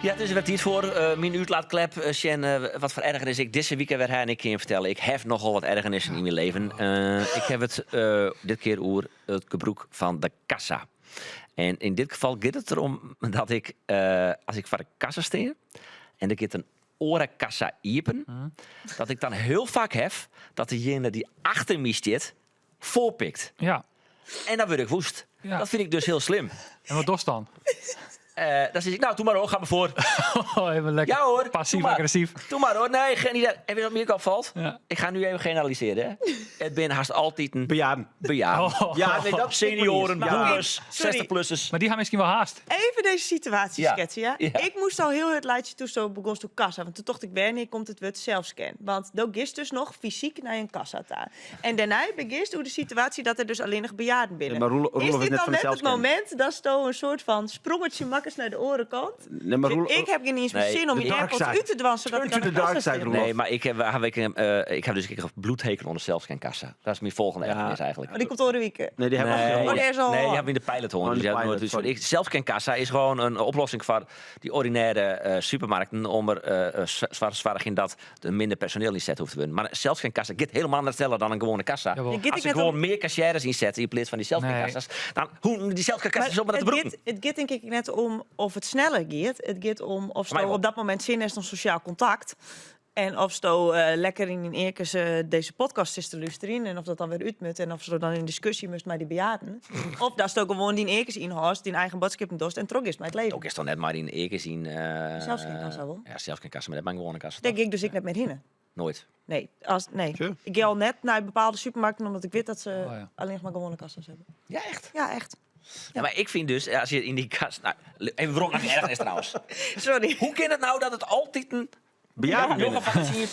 Ja, het is er weer tijd voor. Mijn uitlaatklep. Wat voor ergernis ik deze week weer en ik kan je vertellen. Ik heb nogal wat ergernissen in mijn leven. Ik heb het dit keer over het gebruik van de kassa. En in dit geval gaat het erom dat ik, als ik voor de kassa sta en er gaat een orenkassa iepen, dat ik dan heel vaak heb dat degene die achter me staat voorpikt. Ja. En dan word ik woest. Ja. Dat vind ik dus heel slim. En wat doe dan? Dan zeg ik, nou, doe maar hoor, ga maar voor. Even lekker Ja hoor, passief-agressief. Doe maar hoor, nee, geen idee. Heb je wat meer opvalt? Ja. Ik ga nu even generaliseren. Hè. Het ben haast altijd een Bejaarden. bejaarde. Oh. Ja, nee, dat Senioren, ja. boomers, Sorry. 60-plussers. Maar die gaan misschien wel haast. Even deze situatie Ja. schetsen, ja? Ja. Ik moest al heel het lijstje toe zo begon door kassa. Want toen dacht ik, wanneer komt het woord zelfscan? Want dan is dus nog fysiek naar een kassa daar. En daarna begint hoe de situatie dat er dus alleen nog bejaarden binnen. Ja, maar Roelof is is dit net dan van net de het zelfscan. moment dat zo een soort van sprongetje makkers naar de orenkant? Nee, maar Roelof, Ik heb geen eens meer Nee, zin om de je dark AirPods side. uit te dwansen. Turn to the dark side, Roelof. Nee, maar ik heb dus een bloedhekel onder zelfscankassa. Dat is mijn volgende Ja. ergernis eigenlijk. Maar die komt door de week. nee, die hebben we Nee, al Oh, die is al- nee, die hebben we in de pilot Oh, hoor. in Dus de ja, pilot, dus sorry. zelfscankassa is gewoon een oplossing voor die ordinaire supermarkten om er zwaar in dat er minder personeel in zet hoeft te worden. Maar een zelfscankassa gaat helemaal net sneller dan een gewone kassa. Jawel. Ja, Als ik gewoon meer cashiers inzet in plaats van die zelfscankassas, dan hoe die zelfscankassas op met de broek. het gaat denk ik net om of het sneller gaat. Het gaat om of mij je wel. op dat moment zin heeft om sociaal contact. En of je lekker in eerkens deze podcast is te luisteren. En of dat dan weer uitmut. En of ze dan in discussie moest met die bejaarden. Of dat je ook gewoon die eerkens inhast, die eigen boodschappen dost en trok is met het leven. Ook is toch net maar in één keer zien. Zelfscankassa wel. Ja, zelfscankassa, maar dat ben gewoon een kassa. Denk ik dus ik net met hinnen. Nooit. Nee, Sure. ik ga al net naar bepaalde supermarkten omdat ik weet dat ze Oh, ja. alleen nog maar gewone kassa's hebben. Ja, echt. Ja, echt. Ja, maar ik vind dus, als je in die kast... Nou, even waarom naar ergernis trouwens. Sorry. Hoe kan het nou dat het altijd een... bejaarden jongen binnen.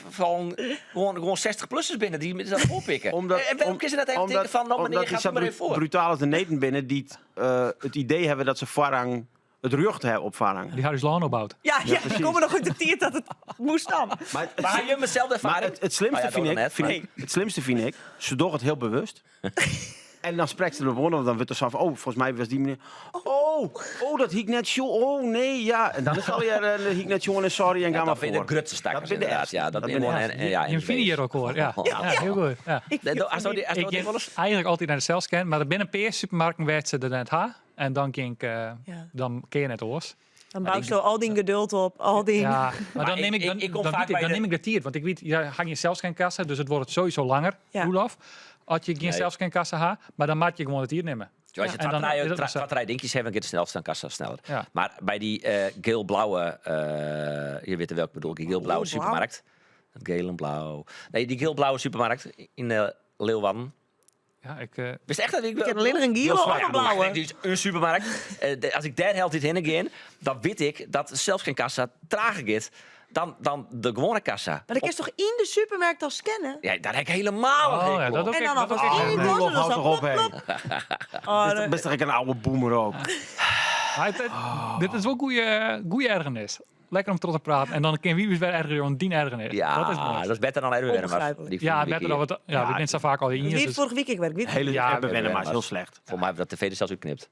van gewoon 60-plussers binnen die dat oppikken. En waarom kunnen ze dat even omdat- denken van, nou meneer, omdat die gaat u maar zo even voor. brutaal als de neten binnen die het idee hebben dat ze varang het rug hebben op varang. Die huis Lano bouwt. Ja, die precies. komen nog uit de tiert dat het moest dan. Maar het, Maar je mezelf ervaring? maar het slimste Oh ja, vind dat ik, net, maar- het slimste vind ik, ze doen het heel bewust. En dan spreekt ze er gewoon, want dan wordt er zo van, oh, volgens mij was die meneer, oh, dat hiek net zo, oh nee, ja. En dan is het alweer hiek net zo en sorry en ga maar dat ben de voor. grutste stakkers Dat ben de inderdaad. ergste. Ja, dat Dat ben ben de gewoon... ergste. Ja, Je vindt hier ook hoor. Ja. Ja, heel goed. Ja. Als nou die Ik wel ging eens... eigenlijk altijd naar de zelfscan, maar er binnen een supermarkten werd ze er net ha. En dan ging ik, dan ken je net oors. Dan bouw je al die geduld op, al die... Ja, maar dan ik- neem ik, ik- ik kom dan vaak bij de- neem ik de tiert. Want ik weet, ja, hang je zelfscankassen, dus het wordt sowieso langer, Ja. Roelof. Als je geen Nee. zelfscankassen ha, maar dan maak je gewoon het tiert nemen. Als je En dan is dat zo. wat dingetjes hebt, dan gaat de snelstaankassa sneller. Ja. Maar bij die geel-blauwe, je weet welke bedoel ik, die geel-blauwe Oh, blauw. supermarkt. Het geel en blauw. Nee, die geel-blauwe supermarkt in Leeuwarden. Ja, Wist echt dat ik... Ik heb alleen nog een geel of een blauwe. Dus een supermarkt. Als ik daar helft in ga, dan weet ik dat zelfs geen kassa trager gaat dan de gewone kassa. Maar dan kun je toch in de supermarkt al scannen? Ja, daar heb ik helemaal Oh, een ja, hekel dat op. ook. En dan dat nog ook eens echt. in de Roelof, doos, dan houd zo toch op, plop, hé. plop. Oh, Best- Best toch een oude boemer ook. Dit is wel goede ergernis. Lekker om trots te praten. En dan kan wie weer erger dan die ergernis. Ja, dat is mooi. dat is beter dan Erwin. Onbegrijpelijk. Ja, beter dan wat. Ja, we zijn vaak al in Wie hier. het Dus, vorige week ik werk, weet je? Hele Ja, bewennen, maar is was- heel slecht. Volgens mij heeft dat tv er zelfs uitknipt.